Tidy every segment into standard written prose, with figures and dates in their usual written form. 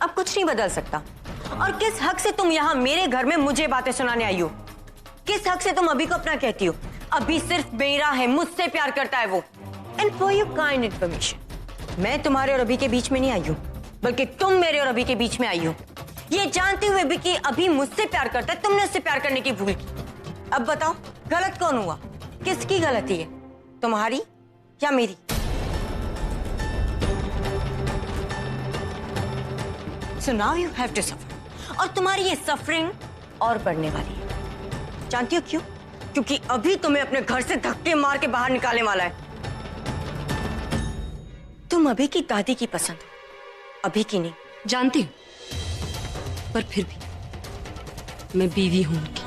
अब कुछ नहीं बदल सकता। और किस हक से तुम यहाँ मेरे घर में मुझे बातें सुनाने आई हो? किस हक से तुम अभी को अपना कहती हो? अभी सिर्फ मेरा है, मुझसे प्यार करता है वो। And for your kind information, मैं तुम्हारे और अभी के बीच में नहीं आई हूँ, बल्कि तुम मेरे और अभी के बीच में आई हो, ये जानते हुए भी कि अभी मुझसे प्यार करता है। तुमने उससे प्यार करने की भूल की। अब बताओ गलत कौन हुआ? किसकी गलती है, तुम्हारी या मेरी? So now you have to suffer. और तुम्हारी ये सफरिंग और बढ़ने वाली है। जानती हो क्यों? क्योंकि अभी तुम्हें अपने घर से धक्के मार के बाहर निकालने वाला है। तुम अभी की दादी की पसंद हो, अभी की नहीं। जानती हूँ, पर फिर भी मैं बीवी हूं उनकी।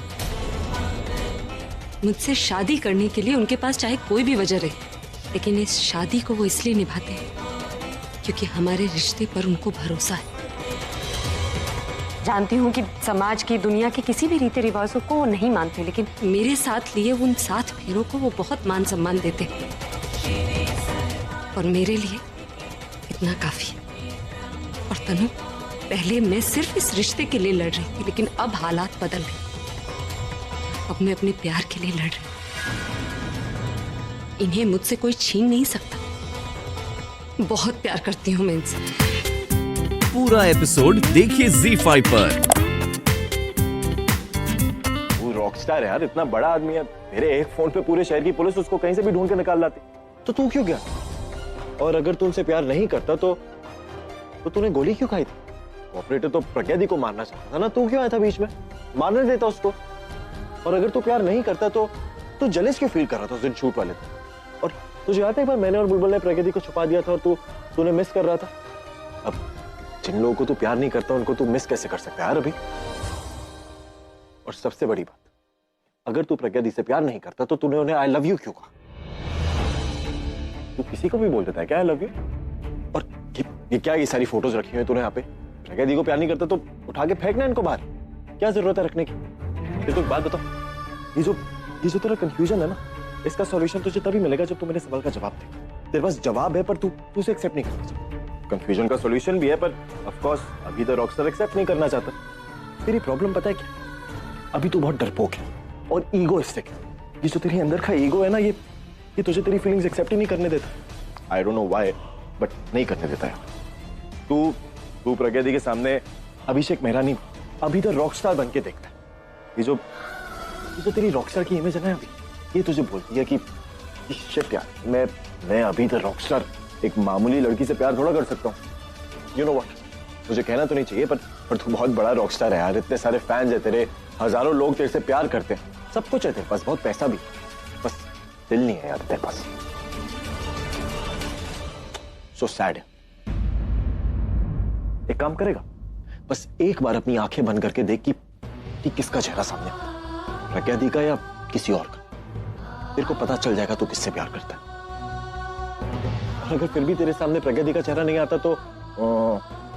मुझसे शादी करने के लिए उनके पास चाहे कोई भी वजह रहे, लेकिन इस शादी को वो इसलिए निभाते हैं क्योंकि हमारे रिश्ते पर उनको भरोसा है। जानती हूँ कि समाज की, दुनिया के किसी भी रीति रिवाजों को वो नहीं मानते, लेकिन मेरे साथ लिए उन 7 फेरों को वो बहुत मान सम्मान देते हैं और मेरे लिए इतना काफी है। और तनु, पहले मैं सिर्फ इस रिश्ते के लिए लड़ रही थी, लेकिन अब हालात बदल गए। अब मैं अपने प्यार के लिए लड़ रही हूँ। इन्हें मुझसे कोई छीन नहीं सकता। बहुत प्यार करती हूँ मैं इनसे। पूरा एपिसोड देखिए ZEE5 पर। वो रॉकस्टार है यार, इतना बड़ा आदमी है। मेरे एक फोन पे पूरे शहर की पुलिस उसको कहीं से भी ढूंढ के निकाल लाती। तो तू क्यों गया? और अगर तू उनसे प्यार नहीं करता तो तूने गोली क्यों खाई थी? ऑपरेटर तो प्रज्ञा दी को मारना चाहता था ना, तू क्यों आया था बीच में? मारने देता उसको। और अगर तू प्यार नहीं करता तो तू जेलस क्यों फील कर रहा था उस दिन शूट वाले दिन? और तुझे याद है एक बार मैंने और बुलबुल ने प्रज्ञा दी को छुपा दिया था और तूने मिस कर रहा था। अब जिन लोगों को तू प्यार नहीं करता उनको तू मिस कैसे कर सकता है यार अभी? और सबसे बड़ी बात, अगर तू प्रज्ञा दी से प्यार नहीं करता तो तूने उन्हें आई लव यू क्यों कहा? तू किसी को भी बोल देता है क्या आई लव यू? और ये क्या, ये सारी फोटोज रखी हुई है तूने यहाँ पे? प्रज्ञा दी को प्यार नहीं करता तो उठा के फेंकना इनको बाहर। क्या जरूरत है रखने की? फिर तो एक बात बताओ, ये जो तेरा कंफ्यूजन है ना, इसका सॉल्यूशन तुझे तभी मिलेगा जब तू मेरे सवाल का जवाब दे। तेरे पास जवाब है पर तू उसे एक्सेप्ट नहीं करना चाहता। कंफ्यूजन का सॉल्यूशन भी है पर ऑफ कोर्स अभी तो रॉकस्टार एक्सेप्ट नहीं करना चाहता। तेरी प्रॉब्लम पता है क्या? अभी तू बहुत डरपोक है और ईगोइस्टिक है। ये जो तेरे अंदर का ईगो है ना, ये तुझे तेरी फीलिंग्स एक्सेप्ट ही नहीं करने देता। I don't know why, but नहीं करने देता है। तू प्रज्ञा दी के सामने अभिषेक मेहरा नहीं, अभी तो रॉकस्टार बन के देखता है। ये जो तेरी रॉकस्टार की इमेज है ना, अभी ये तुझे बोलती है कि शिट यार, मैं अभी तो रॉकस्टार एक मामूली लड़की से प्यार थोड़ा कर सकता हूँ। यू नो व्हाट, मुझे कहना तो नहीं चाहिए पर तू बहुत बड़ा रॉकस्टार है यार। इतने सारे फैंस है तेरे, हजारों लोग तेरे से प्यार करते हैं, सब कुछ है तेरे पास, बहुत पैसा भी, बस दिल नहीं है यार तेरे पास। So sad. एक काम करेगा, बस एक बार अपनी आंखें बंद करके देख कि किसका चेहरा सामने आता है, प्रज्ञा दी का या किसी और का। तेरे को पता चल जाएगा तू किससे प्यार करता है। और अगर फिर भी तेरे सामने प्रज्ञा दी का चेहरा नहीं आता तो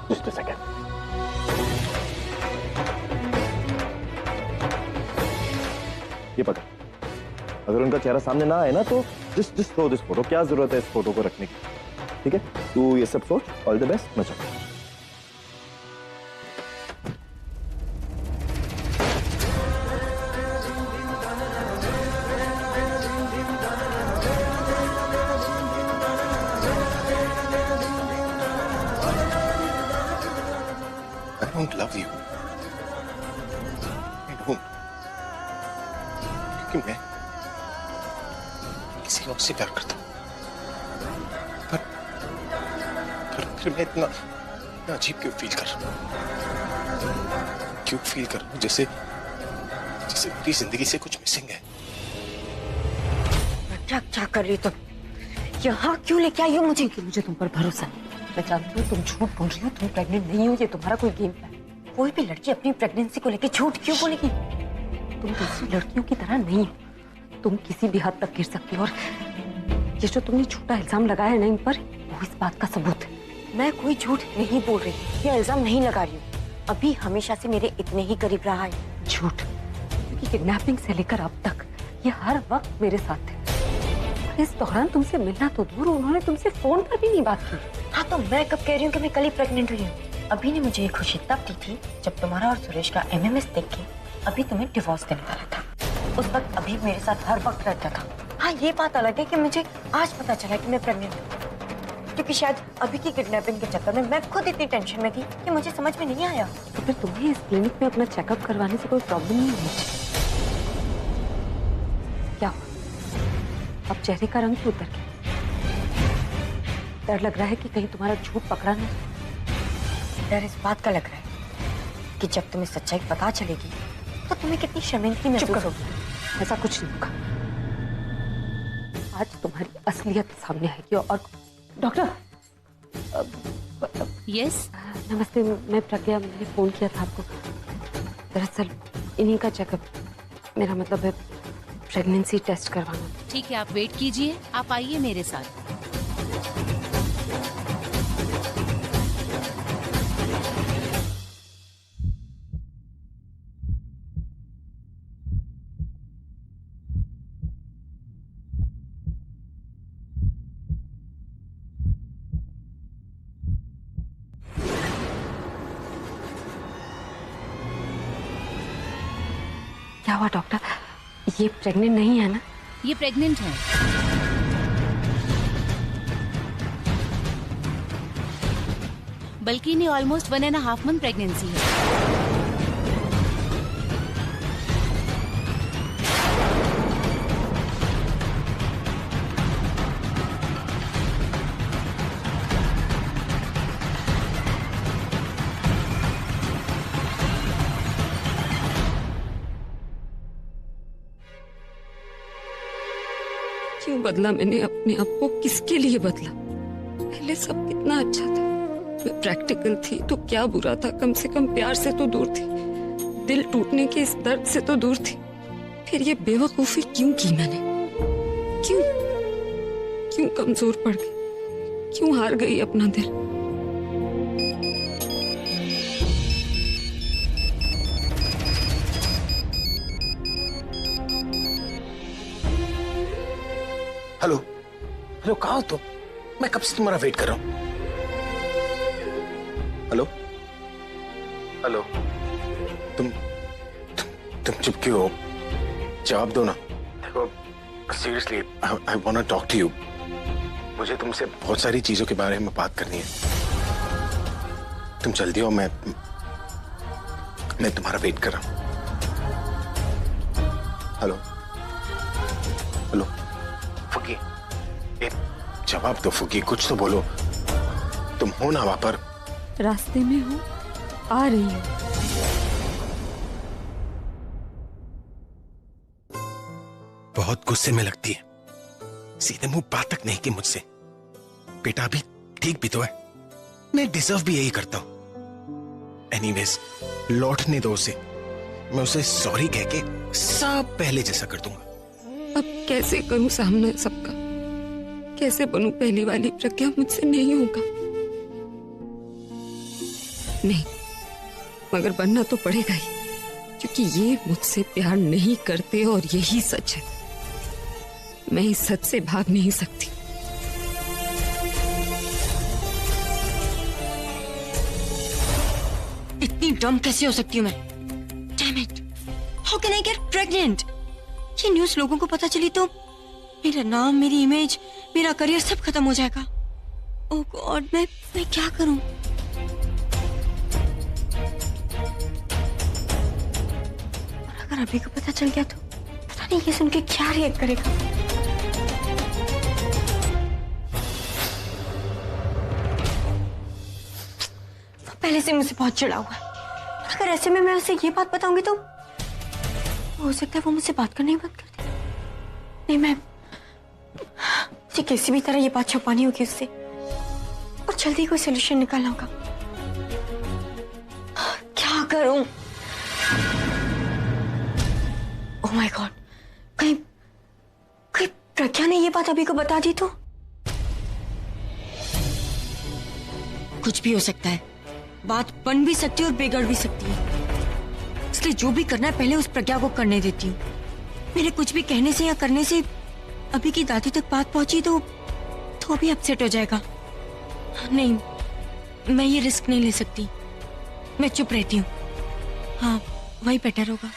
जस्ट अ सेकंड, ये पकड़। अगर उनका चेहरा सामने ना आए ना तो जस्ट थ्रो दिस फोटो। क्या जरूरत है इस फोटो को रखने की? ठीक है, तू ये सब सोच। All the best. मैं चलता हूं। I don't love you. I don't. क्योंकि मैं किसी और से प्यार करता हूँ। पर फिर मैं इतना अजीब क्यों फील कर रहा हूँ? क्यों फील कर रहा हूँ जैसे मेरी जिंदगी से कुछ मिसिंग है। क्या कर रही हो तुम? यहाँ क्यों लेके आई हो मुझे? कि मुझे तुम पर भरोसा नहीं। मैं जानती हूँ तुम झूठ बोल रही हो, तुम प्रेग्नेंट नहीं हो, ये तुम्हारा कोई गेम प्लान। कोई भी लड़की अपनी प्रेगनेंसी को लेकर झूठ क्यों बोलेगी? तुम दूसरी लड़कियों की तरह नहीं हो, तुम किसी भी हद तक गिर सकती हो। और ये जो तुमने झूठा इल्जाम लगाया है ना इन पर, वो इस बात का सबूत है। मैं कोई झूठ नहीं बोल रही, ये इल्जाम नहीं लगा रही हूँ। अभी हमेशा से मेरे इतने ही करीब रहा है। झूठ, क्योंकि किडनैपिंग से लेकर अब तक ये हर वक्त मेरे साथ थे। इस दौरान तुमसे मिलना तो दूर, उन्होंने तुमसे फोन पर भी नहीं बात की। हाँ तो मैं कब कह रही हूँ कि मैं कल ही प्रेग्नेंट हुई हूँ? अभी ने मुझे ये खुशी तब दी थी जब तुम्हारा और सुरेश का MMS देख के अभी तुम्हें डिवोर्स देने वाला था। उस वक्त अभी मेरे साथ हर वक्त रहता था। हाँ, ये बात अलग है कि मुझे आज पता चला कि मैं प्रेग्नेंट हूँ, क्योंकि शायद अभी की किडनैपिंग के चक्कर में मैं खुद इतनी टेंशन में थी कि मुझे समझ में नहीं आया। तो फिर तुम्हें इस क्लिनिक में अपना चेकअप करवाने से कोई प्रॉब्लम नहीं होनी चाहिए। क्या अब चेहरे का रंग क्यों उतर गया? डर लग रहा है कि कहीं तुम्हारा झूठ पकड़ा नहीं। डर इस बात का लग रहा है कि जब तुम्हें सच्चाई पता चलेगी तो तुम्हें कितनी शर्मिंदगी महसूस होगी। ऐसा कुछ नहीं होगा। आज तुम्हारी असलियत सामने आएगी। और डॉक्टर, यस नमस्ते, मैं प्रज्ञा, मैंने फोन किया था आपको। दरअसल इन्हीं का चेकअप, मेरा मतलब है प्रेगनेंसी टेस्ट करवाना। ठीक है, आप वेट कीजिए, आप आइए मेरे साथ। क्या हुआ डॉक्टर? ये प्रेग्नेंट नहीं है ना? ये प्रेग्नेंट है। बल्कि इन्हें ऑलमोस्ट 1.5 मंथ प्रेगनेंसी है। क्यों बदला मैंने अपने आप को? किसके लिए बदला? पहले सब कितना अच्छा था। मैं प्रैक्टिकल थी तो क्या बुरा था, कम से कम प्यार से तो दूर थी, दिल टूटने के इस दर्द से तो दूर थी। फिर ये बेवकूफी क्यों की मैंने? क्यों क्यों कमजोर पड़ गई? क्यों हार गई अपना दिल? हेलो हेलो, कहाँ हो तुम? मैं कब से तुम्हारा वेट कर रहा हूँ। हेलो हेलो, तुम चुप क्यों हो? जवाब दो ना। देखो, seriously I want to talk to you. मुझे तुमसे बहुत सारी चीजों के बारे में बात करनी है। तुम जल्दी आओ, मैं तुम्हारा वेट कर रहा हूँ। हेलो हेलो फुकी, एक जवाब दो फुकी, कुछ तो बोलो। तुम हो ना वहां पर? रास्ते में हूँ, आ रही हूँ। बहुत गुस्से में लगती है, सीधे मुंह बात तक नहीं की मुझसे। बेटा अभी ठीक भी तो है, मैं डिजर्व भी यही करता हूं। एनीवेज, लौटने दो उसे। मैं उसे सॉरी कह के सब पहले जैसा कर दूंगा। अब कैसे करूं सामने सबका? कैसे बनूं पहली वाली प्रज्ञा? मुझसे नहीं होगा। नहीं, मगर बनना तो पड़ेगा ही, क्योंकि ये मुझसे प्यार नहीं करते और यही सच है। मैं इस सच से भाग नहीं सकती। इतनी डम कैसे हो सकती हूँ मैं? Damn it! How can I get pregnant? ये न्यूज़ लोगों को पता चली तो मेरा नाम, मेरी इमेज, मेरा करियर सब खत्म हो जाएगा। ओह गॉड, मैं क्या करूं? और अगर अभी को पता चल गया तो पता नहीं ये सुन के क्या रिएक्ट करेगा। वो पहले से मुझसे बहुत चिढ़ा हुआ है। और अगर ऐसे में मैं उसे ये बात बताऊंगी तो हो सकता है वो मुझसे बात करना ही बंद कर दे। नहीं, मैं मुझे किसी भी तरह ये बात छुपानी होगी उससे और जल्दी कोई सोल्यूशन निकालना होगा। क्या करूं? ओह माय गॉड, कहीं प्रज्ञा ने ये बात अभी को बता दी तो? कुछ भी हो सकता है, बात बन भी सकती है और बिगड़ भी सकती है। इसलिए जो भी करना है पहले उस प्रज्ञा को करने देती हूँ। मेरे कुछ भी कहने से या करने से अभी की दादी तक बात पहुंची तो अभी अपसेट हो जाएगा। नहीं, मैं ये रिस्क नहीं ले सकती। मैं चुप रहती हूँ। हाँ, वही बेटर होगा।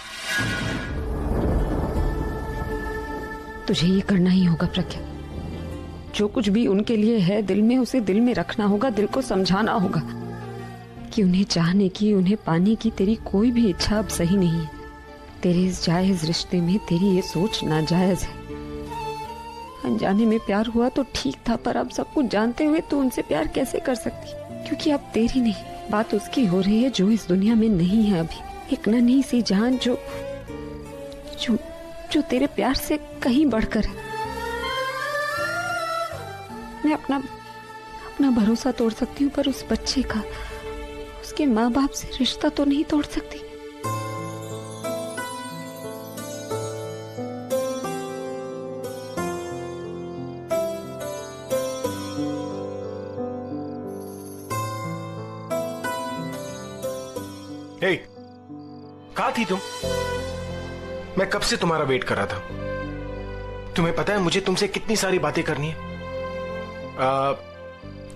तुझे ये करना ही होगा प्रज्ञा। जो कुछ भी उनके लिए है दिल में, उसे दिल में रखना होगा, दिल को समझाना होगा कि उन्हें चाहने की, उन्हें पाने की तेरी कोई भी इच्छा अब सही नहीं है। तेरे इस जायज रिश्ते में तेरी ये सोच नाजायज है। अनजाने में प्यार हुआ तो ठीक था, पर अब सब कुछ जानते हुए तू उनसे प्यार कैसे कर सकती? क्योंकि अब तेरी नहीं, बात उसकी हो रही है जो इस दुनिया में नहीं है अभी। एक नन्ही सी जान जो जो जो तेरे प्यार से कहीं बढ़कर है। मैं अपना भरोसा तोड़ सकती हूँ, पर उस बच्चे का, उसके माँ बाप से रिश्ता तो नहीं तोड़ सकती। हे, कहाँ थी तुम? मैं कब से तुम्हारा वेट कर रहा था। तुम्हें पता है मुझे तुमसे कितनी सारी बातें करनी है।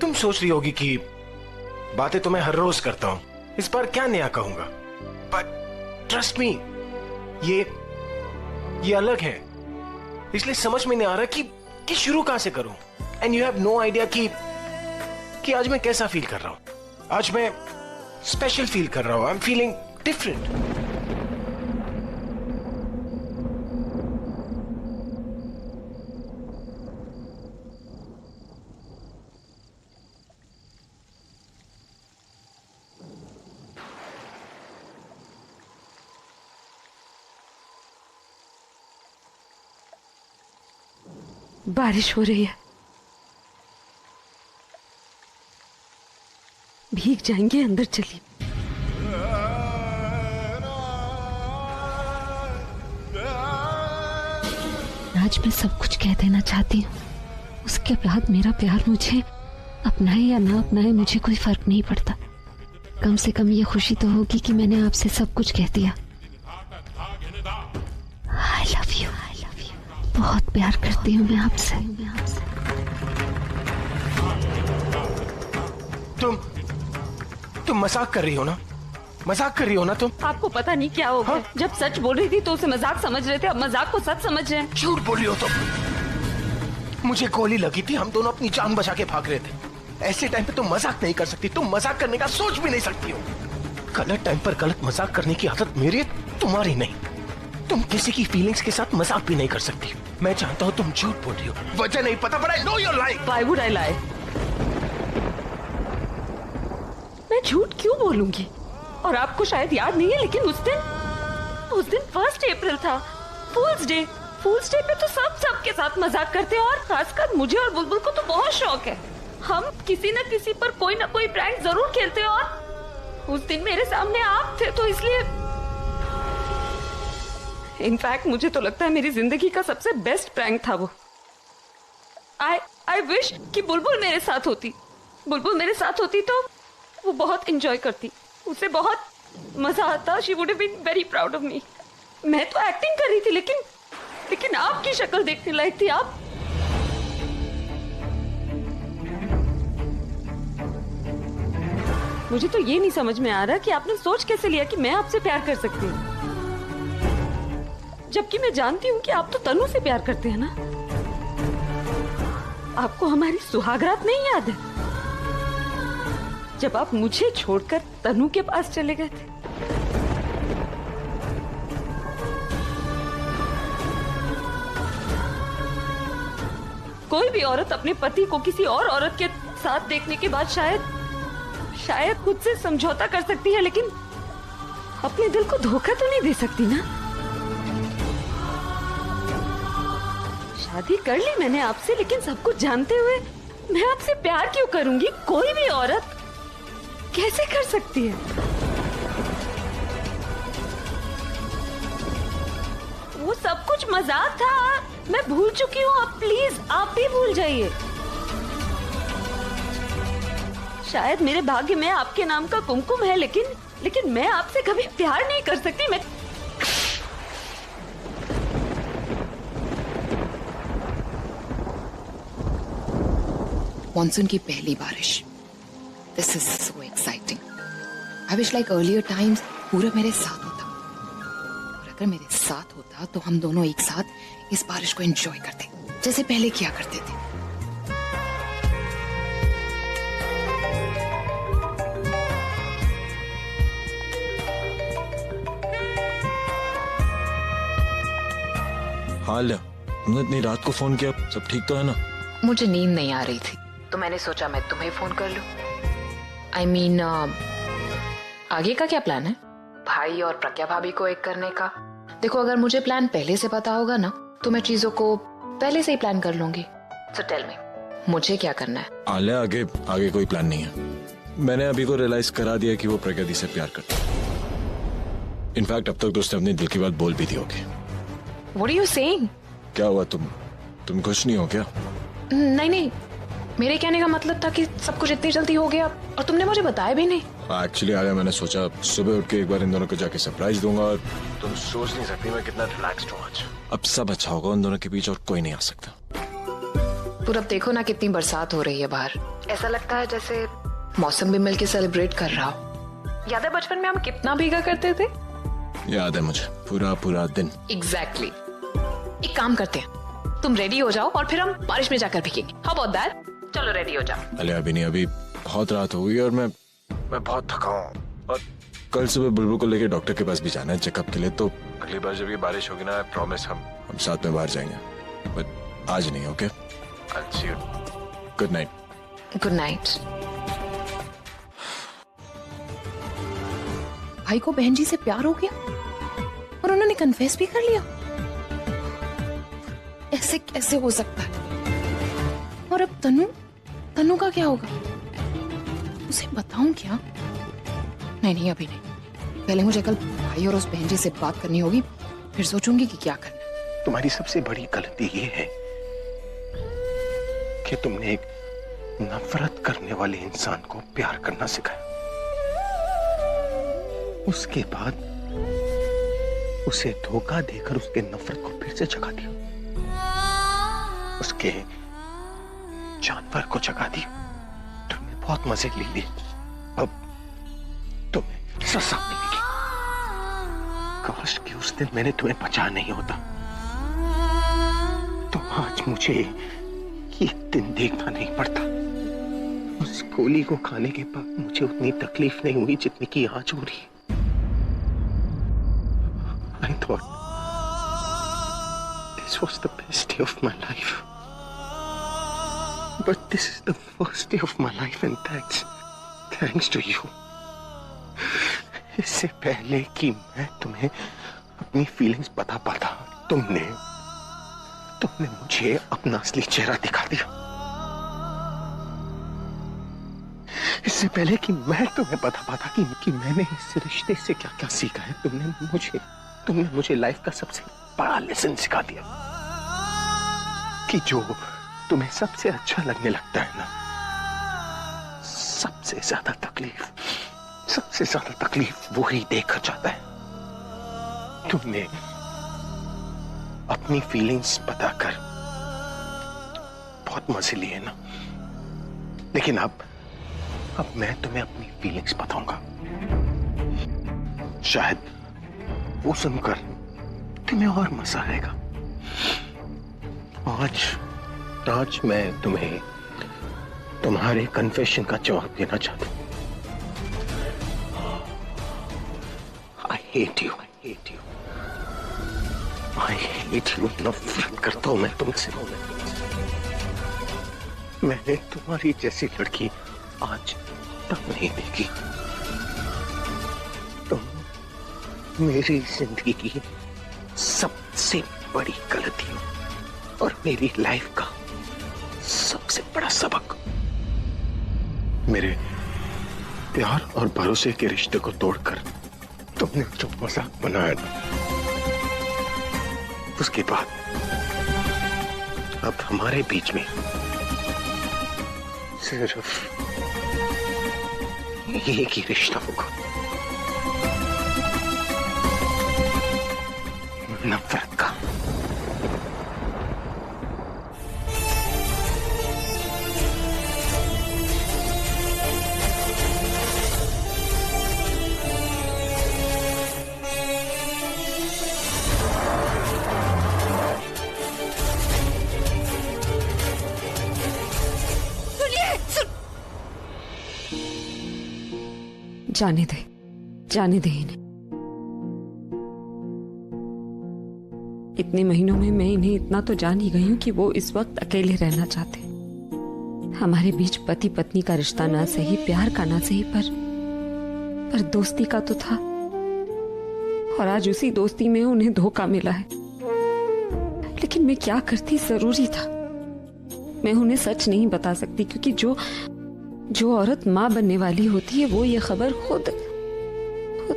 तुम सोच रही होगी कि बातें तो मैं हर रोज करता हूं, इस बार क्या नया कहूंगा। बट ट्रस्ट मी, ये अलग है, इसलिए समझ में नहीं आ रहा कि शुरू कहां से करूं। And you have no idea कि आज मैं कैसा फील कर रहा हूं। आज मैं स्पेशल फील कर रहा हूं। I am feeling different. बारिश हो रही है, भीग जाएंगे। अंदर चलिए। आज मैं सब कुछ कह देना चाहती हूँ। उसके बाद मेरा प्यार मुझे अपनाए या ना अपनाए मुझे कोई फर्क नहीं पड़ता। कम से कम ये खुशी तो होगी कि मैंने आपसे सब कुछ कह दिया। आई लव यू, बहुत प्यार करती हूँ मैं आपसे। तुम मजाक कर रही हो ना? मजाक कर रही हो ना तुम? आपको पता नहीं क्या हो गया। हाँ? जब सच बोल रही थी तो उसे मजाक समझ रहे थे, अब मजाक को सच समझ रहे हैं। झूठ बोल रही हो तुम। मुझे गोली लगी थी, हम दोनों अपनी जान बचा के भाग रहे थे। ऐसे टाइम पे तुम मजाक नहीं कर सकती। तुम मजाक करने का सोच भी नहीं सकती हो। गलत टाइम पर गलत मजाक करने की आदत मेरी है, तुम्हारी नहीं। तुम किसी की फीलिंग्स के साथ मजाक भी नहीं कर सकती। मैं जानता हूँ तुम झूठ बोल रही हो, वजह नहीं पता, but I know you're lying. Why would I lie? मैं झूठ क्यों बोलूंगी? और आपको शायद याद नहीं है, लेकिन उस दिन 1 अप्रैल था, फूल्स डे। फूल्स डे पे तो सबके साथ मजाक करते हैं, और खासकर मुझे और बुलबुल को तो बहुत शौक है। हम किसी न किसी पर कोई ना कोई प्रैंक जरूर खेलते हैं, और उस दिन मेरे सामने आप थे, तो इसलिए इनफैक्ट मुझे तो लगता है मेरी जिंदगी का सबसे बेस्ट प्रैंक था वो। आई विश कि बुलबुल मेरे साथ होती। बुलबुल मेरे साथ होती तो वो बहुत एंजॉय करती, उसे बहुत मजा आता। She would have been very proud of me. मैं तो एक्टिंग कर रही थी, लेकिन आपकी शक्ल देखने लायक थी। आप मुझे तो ये नहीं समझ में आ रहा कि आपने सोच कैसे लिया कि मैं आपसे प्यार कर सकती हूँ, जबकि मैं जानती हूँ कि आप तो तनु से प्यार करते हैं ना। आपको हमारी सुहागरात नहीं याद है, जब आप मुझे छोड़कर तनु के पास चले गए थे? कोई भी औरत अपने पति को किसी और औरत के साथ देखने के बाद शायद खुद से समझौता कर सकती है, लेकिन अपने दिल को धोखा तो नहीं दे सकती ना। शादी कर ली मैंने आपसे, लेकिन सब कुछ जानते हुए मैं आपसे प्यार क्यों करूंगी? कोई भी औरत कैसे कर सकती है? वो सब कुछ मजाक था, मैं भूल चुकी हूँ। अब प्लीज आप भी भूल जाइए। शायद मेरे भाग्य में आपके नाम का कुमकुम है, लेकिन मैं आपसे कभी प्यार नहीं कर सकती। मैं मॉनसून की पहली बारिश। This is so exciting. I wish like earlier times पूरा मेरे साथ होता, और अगर मेरे साथ होता तो हम दोनों एक साथ इस बारिश को एंजॉय करते जैसे पहले किया करते थे। हाँ लिया, तुमने इतनी रात को फोन किया, सब ठीक तो है ना? मुझे नींद नहीं आ रही थी तो मैंने सोचा मैं तुम्हें फोन कर लूं। I mean, आगे का क्या प्लान है? भाई और प्रज्ञा भाभी को एक करने का। देखो अगर मुझे प्लान पहले से पता होगा ना तो मैं चीजों को पहले से ही प्लान कर लूंगी। So tell me, मुझे क्या करना है? आलिया आगे आगे कोई प्लान नहीं है। मैंने अभी को रियलाइज करा दिया कि वो प्रज्ञा दी से प्यार करता है। इनफैक्ट अब तक तो उसने अपनी दिल की बात बोल भी दी होगी। What are you saying? क्या हुआ, तुम खुश नहीं हो क्या? नहीं नहीं, मेरे कहने का मतलब था कि सब कुछ इतनी जल्दी हो गया और तुमने मुझे बताया भी नहीं। एक्चुअली आलिया मैंने सोचा सुबह उठ के एक बार इन दोनों को जाके सरप्राइज दूंगा, और तुम सोच नहीं सकती मैं कितना रिलैक्स्ड हूँ आज। अब सब अच्छा होगा, उन दोनों के बीच और कोई नहीं आ सकता। पूरब देखो ना कितनी बरसात हो रही है बाहर, ऐसा लगता है जैसे मौसम भी मिलके सेलिब्रेट कर रहा हो। याद है बचपन में हम कितना भीगा करते थे? याद है मुझे, पूरा दिन। एग्जैक्टली। एक काम करते हैं, तुम रेडी हो जाओ और फिर हम बारिश में जाकर भीगेंगे। How about that? चलो रेडी हो जाओ। अलिया अभी नहीं, अभी बहुत रात हो गई और मैं बहुत थका हूँ, और कल सुबह बुलबुल को लेके डॉक्टर के पास भी जाना है चेकअप के लिए। तो अगली बार जब ये बारिश होगी ना, आई प्रॉमिस हम साथ में बाहर जाएंगे, बट आज नहीं। Okay, I see you. Good night. Good night. भाई को बहन जी से प्यार हो गया और उन्होंने कन्फेस भी कर लिया। ऐसे कैसे हो सकता है? और अब तनु का क्या होगा? उसे बताऊं क्या? नहीं अभी नहीं, पहले मुझे कल भाई और उस बहन जी से बात करनी होगी, फिर सोचूंगी कि क्या करना है। तुम्हारी सबसे बड़ी गलती ये है कि तुमने एक नफरत करने वाले इंसान को प्यार करना सिखाया, उसके बाद उसे धोखा देकर उसके नफरत को फिर से जगा दिया, उसके जानवर को जगा दिया। तुमने बहुत मजे ले लिए, अब तुम्हें सजा मिलेगी। काश कि उस दिन मैंने तुम्हें बचा नहीं होता, तो आज मुझे ये दिन देखना नहीं पड़ता। उस गोली को खाने के बाद मुझे उतनी तकलीफ नहीं हुई जितनी कि आज हो रही है। I thought this was the best day of my life, but this is the worst day of my life, and thanks to you. इससे पहले कि मैं तुम्हें अपनी फीलिंग्स बता पाता, तुमने मुझे अपना असली चेहरा दिखा दिया। इससे पहले कि मैं तुम्हें बता पाता कि मैंने इस रिश्ते से क्या क्या सीखा है, तुमने मुझे लाइफ का सबसे बड़ा लेसन सिखा दिया कि जो तुम्हें सबसे अच्छा लगने लगता है ना, सबसे ज्यादा तकलीफ वो ही देखकर जाता है। तुमने अपनी फीलिंग्स बताकर बहुत मजे लिए ना, लेकिन अब मैं तुम्हें अपनी फीलिंग्स बताऊंगा। शायद वो सुनकर तुम्हें और मजा आएगा। आज मैं तुम्हें तुम्हारे कन्फेशन का जवाब देना चाहता हूं। I hate you. नफरत करता हूं मैं तुमसे। मैंने तुम्हारी जैसी लड़की आज तक नहीं देखी। तुम मेरी जिंदगी की सबसे बड़ी गलती और मेरी लाइफ का सबसे बड़ा सबक। मेरे प्यार और भरोसे के रिश्ते को तोड़कर तुमने जो मजाक बनाया ना, उसके बाद अब हमारे बीच में सिर्फ एक ही रिश्ता होगा, नफरत का। जाने दे इन्हें। इतने महीनों में मैं इन्हें इतना तो जान ही गई हूं कि वो इस वक्त अकेले रहना चाहते। हमारे बीच पति पत्नी का रिश्ता ना सही, प्यार का ना सही, पर दोस्ती का तो था। और आज उसी दोस्ती में उन्हें धोखा मिला है। लेकिन मैं क्या करती, जरूरी था। मैं उन्हें सच नहीं बता सकती, क्योंकि जो औरत माँ बनने वाली होती है वो ये खबर खुद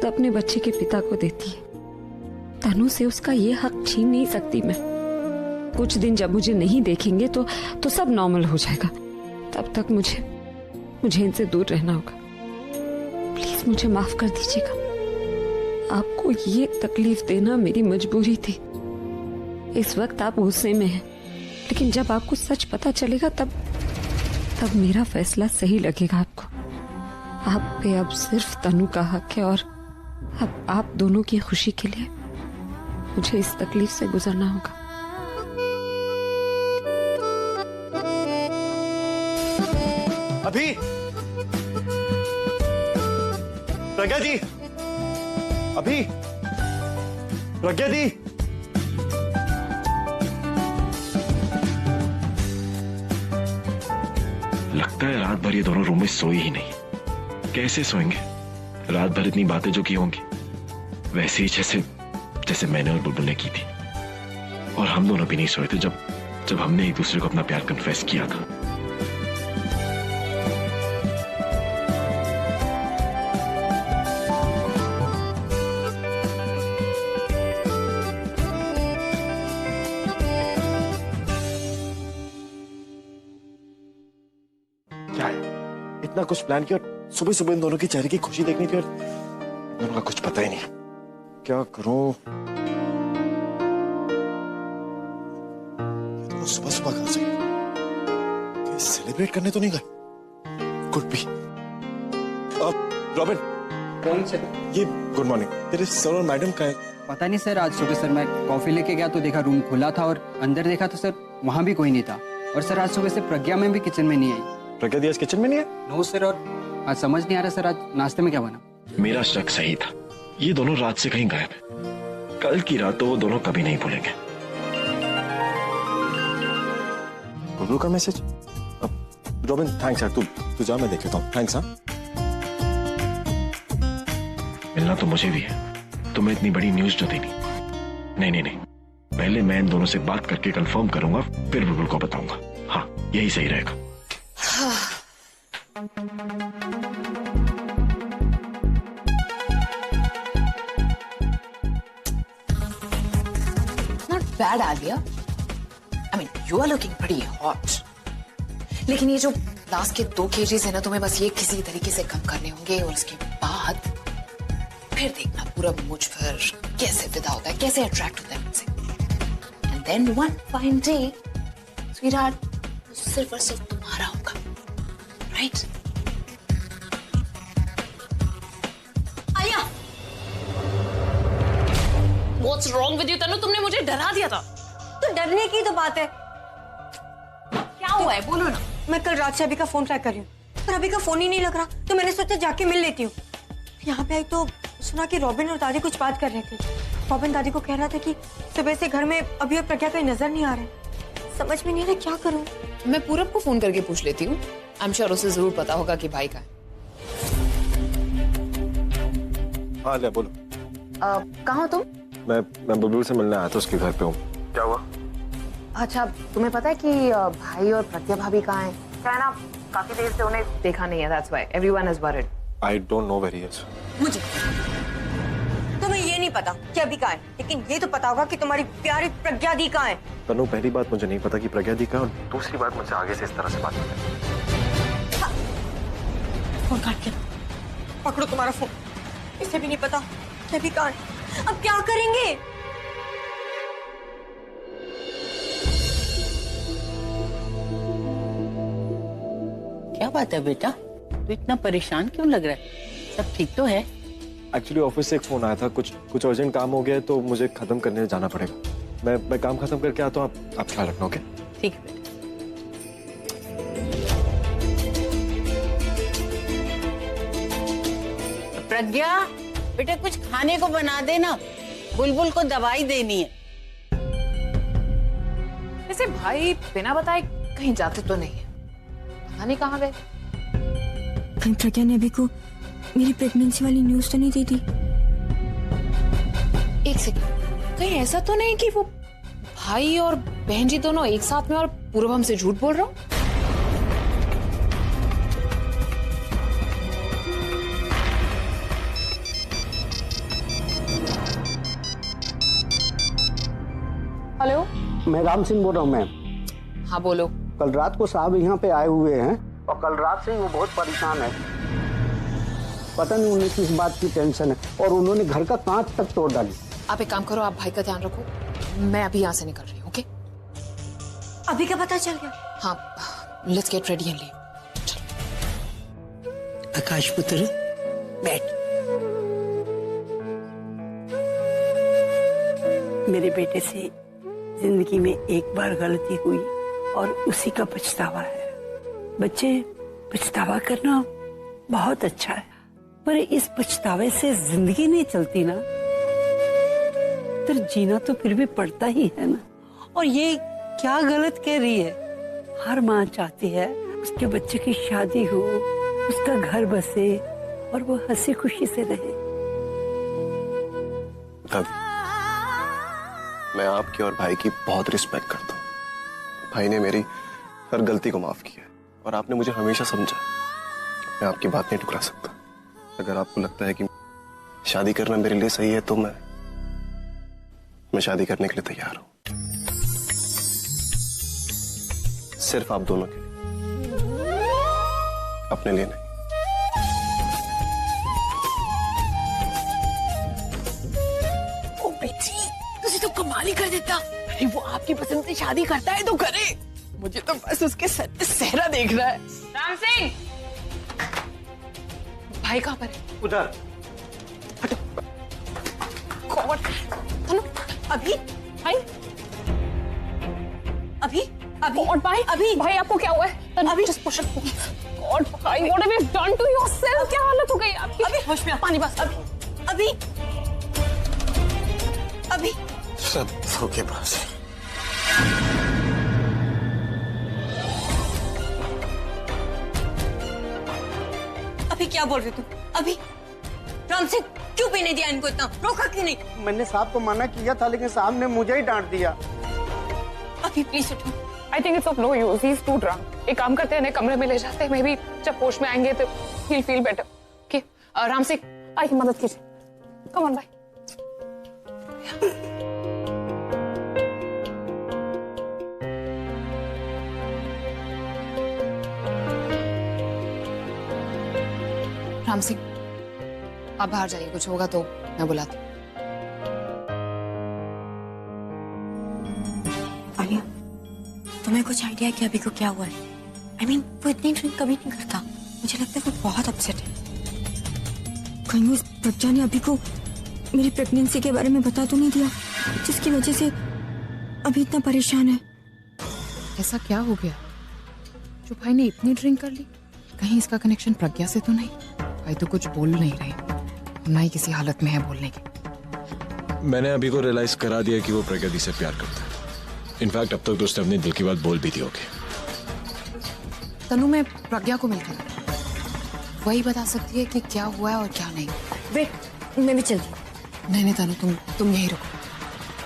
अपने बच्चे के पिता को देती है। तनु से उसका ये हक छीन नहीं सकती मैं। कुछ दिन जब मुझे नहीं देखेंगे तो सब नॉर्मल हो जाएगा। तब तक मुझे इनसे दूर रहना होगा। प्लीज मुझे माफ कर दीजिएगा। आपको ये तकलीफ देना मेरी मजबूरी थी। इस वक्त आप गुस्से में हैं, लेकिन जब आपको सच पता चलेगा तब मेरा फैसला सही लगेगा आपको। आप पे अब सिर्फ तनु का हक है, और अब आप दोनों की खुशी के लिए मुझे इस तकलीफ से गुजरना होगा। अभी प्रज्ञा जी, अभी प्रज्ञा जी, लगता है रात भर ये दोनों रूम में सोए ही नहीं। कैसे सोएंगे? रात भर इतनी बातें जो की होंगी वैसे ही जैसे मैंने और बुलबुल ने की थी। और हम दोनों भी नहीं सोए थे जब हमने एक दूसरे को अपना प्यार कन्फेस किया था। क्या है? इतना कुछ प्लान किया और सुबह सुबह इन दोनों की चेहरे की खुशी देखनी थी और दोनों का कुछ पता ही नहीं। क्या करूं? तो सुबह सुबह कहां से कहीं सेलिब्रेट करने तो नहीं गए? Could be. रॉबिन, कौन से? ये गुड मॉर्निंग। तेरे सर और मैडम का है? पता नहीं सर, आज सुबह सर मैं कॉफी लेके गया तो देखा रूम खुला था, और अंदर देखा तो सर वहाँ भी कोई नहीं था। और सर आज सुबह से प्रज्ञा मैम भी किचन में नहीं आई। प्रज्ञा दी आज किचन में नहीं है? नो सर, और आज समझ नहीं आ रहा सर आज नाश्ते में क्या बना। मेरा शक सही था, ये दोनों रात से कहीं गायब है। कल की रात तो वो दोनों कभी नहीं भूलेंगे। बुलबुल का मैसेज? रॉबिन थैंक्स यार, तू जा, मैं देख लेता हूँ। थैंक्स। हाँ, मिलना तो मुझे भी है, तुम्हें इतनी बड़ी न्यूज जो देनी। नहीं, पहले मैं इन दोनों से बात करके कंफर्म करूंगा, फिर बुलबुल को बताऊंगा। हाँ, यही सही रहेगा। Not bad, Alia. I mean, you are looking pretty hot. लेकिन ये जो लास्ट के 2 kgs है ना, तुम्हें बस ये किसी तरीके से कम करने होंगे, और उसके बाद फिर देखना पूरा मुझ पर कैसे फिदा होता है, कैसे अट्रैक्ट होता है मुझसे। And then one fine day, sweetheart, सिर्फ और सिर्फ तुम्हारा होगा, right? आया, What's wrong with you, तनु? तुमने मुझे डरा दिया था। तो डरने की तो बात है। क्या हुआ है, बोलो ना। मैं कल रात से अभी का फोन ट्राई कर रही हूँ, पर अभी का फोन ही नहीं लग रहा, तो मैंने सोचा जाके मिल लेती हूँ। यहाँ पे आई तो सुना कि रॉबिन और दादी कुछ बात कर रहे थे। रॉबिन दादी को कह रहा था कि सुबह से घर में अभी और प्रज्ञा कहीं नजर नहीं आ रहे। समझ में नहीं आ रहा क्या करूँ। मैं पूरब को फोन करके पूछ लेती हूँ। आई एम श्योर उसे जरूर पता होगा कि भाई का है। हाँ ले बोलो। कहाँ हो तुम? मैं बुलबुल से मिलने आया था, उसके घर पे हूँ। क्या हुआ? अच्छा, तुम्हें पता है कि भाई और प्रज्ञा भाभी कहाँ हैं? क्या है ना, काफी देर से उन्हें देखा नहीं है, that's why everyone is worried. I don't know where he is. मुझे तुम्हें ये नहीं पता कि अभी कहाँ है, लेकिन ये तो पता होगा कि तुम्हारी प्यारी प्रज्ञा दी कहाँ है। तनु, पहली बात मुझे नहीं पता कि प्रज्ञा दी कहाँ है, और दूसरी बात मुझसे आगे से इस तरह से बात मत कर। फोन काट के पकड़ो तुम्हारा फोन। इसे भी नहीं पता कि अभी कहाँ है। अब क्या करेंगे? क्या बात है बेटा, तू इतना परेशान क्यों लग रहा है? सब ठीक तो है? एक्चुअली ऑफिस से एक फोन आया था, कुछ अर्जेंट काम हो गया है, तो मुझे खत्म करने जाना पड़ेगा। मैं काम खत्म करके आता हूँ, आप ख्याल रखना। ओके? ठीक है बेटा। प्रज्ञा, बेटा कुछ खाने को बना देना, बुलबुल को दवाई देनी है। वैसे भाई बिना बताए कहीं जाते तो नहीं है, पता नहीं कहाँ गए। कहीं प्रज्ञा ने अभी को मेरी प्रेगनेंसी वाली न्यूज तो नहीं दी थी? एक सेकंड, कहीं ऐसा तो नहीं कि वो भाई और बहन जी दोनों एक साथ में और पूर्व हमसे झूठ बोल रहा हूँ? हेलो, मैं राम सिंह बोल रहा हूँ मैम। हाँ बोलो। कल रात को साहब यहाँ पे आए हुए हैं और कल रात से ही वो बहुत परेशान है। पता नहीं उन्हें किस बात की टेंशन है और उन्होंने घर का कांच तक तोड़ डाली। आप एक काम करो, आप भाई का ध्यान रखो, मैं अभी यहाँ से निकल रही हूँ। ओके? अभी क्या पता चल गया? हाँ, let's get ready and leave. Akash पुत्र, बैठ। मेरे बेटे से जिंदगी में एक बार गलती हुई और उसी का पछतावा है। बच्चे, पछतावा करना बहुत अच्छा है, पर इस पछतावे से जिंदगी नहीं चलती ना, तो जीना तो फिर भी पड़ता ही है ना। और ये क्या गलत कह रही है? हर माँ चाहती है उसके बच्चे की शादी हो, उसका घर बसे और वो हंसी खुशी से रहे। दादी, मैं आपकी और भाई की बहुत रिस्पेक्ट करता हूँ। भाई ने मेरी हर गलती को माफ किया और आपने मुझे हमेशा समझा। मैं आपकी बात नहीं टुकरा सकता। अगर आपको लगता है कि शादी करना मेरे लिए सही है तो मैं शादी करने के लिए तैयार हूं, सिर्फ आप दोनों के लिए, अपने लिए नहीं। ओ बेटी, तुझे तो कमाल ही कर देता। अरे वो आपकी पसंद से शादी करता है तो करे, मुझे तो बस उसके सर पे सेहरा देखना है। राम सिंह, भाई कहाँ पर है? उधर। कौन? तनु, अभी भाई, अभी अभी और भाई, अभी भाई आपको क्या हुआ है? तनु, अभी just push it. God, भाई, what have you done to yourself? क्या हालत हो गई आपकी? अभी होश में आ, पानी बस। अभी अभी अभी सब धोखेबाज है। अभी क्या बोल रहे तुम? अभी राम सिंह, क्यों पीने दिया इनको? इतना रोका क्यों नहीं? मैंने साहब को मना किया था लेकिन साहब ने मुझे ही डांट दिया। अभी प्लीज उठो। I think it's of no use. He's too drunk. एक काम करते हैं, इन्हें कमरे में ले जाते हैं। मे बी जब होश में आएंगे तो he'll feel better. Okay? Ram Singh, आइए मदद कीजिए। Come on, भाई। राम सिंह, आप बाहर जाइए, कुछ होगा तो मैं बुलाती हूँ। आलिया, तुम्हें कुछ आइडिया है कि अभी को क्या हुआ है? I mean, वो इतनी ड्रिंक कभी नहीं करता। मुझे लगता है वो बहुत अपसेट है। कहीं उस प्रज्ञा ने अभी को मेरी प्रेगनेंसी के बारे में बता तो नहीं दिया, जिसकी वजह से अभी इतना परेशान है। ऐसा क्या हो गया जो भाई ने इतनी ड्रिंक कर ली? कहीं इसका कनेक्शन प्रज्ञा से तो नहीं? भाई तो कुछ बोल नहीं रहे, ना ही किसी हालत में है बोलने की। मैंने अभी को रियलाइज करा दिया कि वो प्रज्ञा दी से प्यार करता है। इनफैक्ट अब तक तो उसने अपनी दिल की बात बोल भी दी होगी। तनु, मैं प्रज्ञा को मिलकर वही बता सकती है कि क्या हुआ है और क्या नहीं। वेट, मैं भी चलती हूँ। नहीं तनु, तुम यही रुको।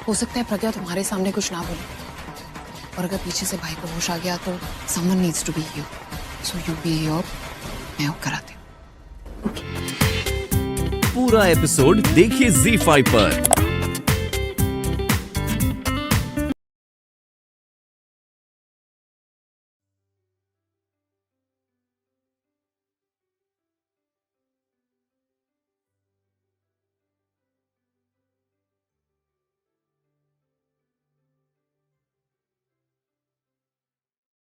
हो सकता है प्रज्ञा तुम्हारे सामने कुछ ना बोले, और अगर पीछे से भाई को होश आ गया तो someone needs to be here. So you be here, मैं कराती हूँ। पूरा एपिसोड देखिए ZEE5 पर।